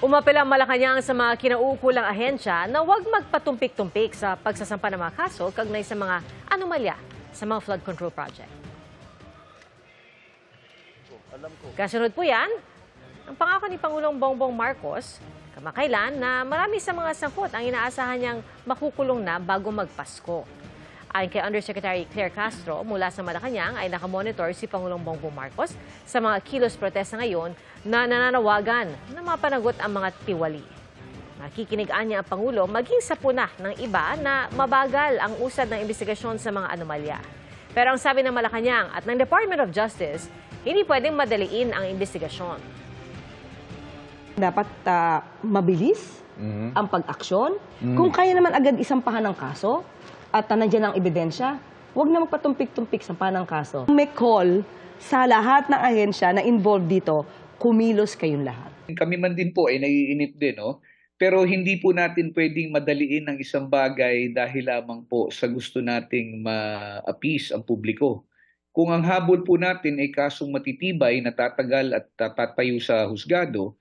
Umapela ang Malacanang sa mga kinauukulang ahensya na huwag magpatumpik-tumpik sa pagsasampa ng mga kaso kaugnay sa mga anomalya sa mga flood control project. Kasunod po yan, ang pangako ni Pangulong Bongbong Marcos kamakailan na marami sa mga sangkot ang inaasahan niyang makukulong na bago magpasko. Ayon kay Undersecretary Claire Castro mula sa Malacanang ay nakamonitor si Pangulong Bongbong Marcos sa mga kilos protesta ngayon na nananawagan na mapanagot ang mga tiwali. Nakikinig-an niya ang Pangulo maging sa puna ng iba na mabagal ang usad ng investigasyon sa mga anomalya. Pero ang sabi ng Malacanang at ng Department of Justice, hindi pwedeng madaliin ang investigasyon. Dapat mabilis ang pag-aksyon. Kung kaya naman agad isampahan ng kaso at nandiyan ang ebidensya, huwag na magpatumpik-tumpik sa ng kaso. May call sa lahat ng ahensya na involved dito, kumilos kayong lahat. Kami man din po ay naiinip din, no? Pero hindi po natin pwedeng madaliin ang isang bagay dahil lamang po sa gusto nating ma-appease ang publiko. Kung ang habol po natin ay kasong matitibay, natatagal at tatayo sa husgado,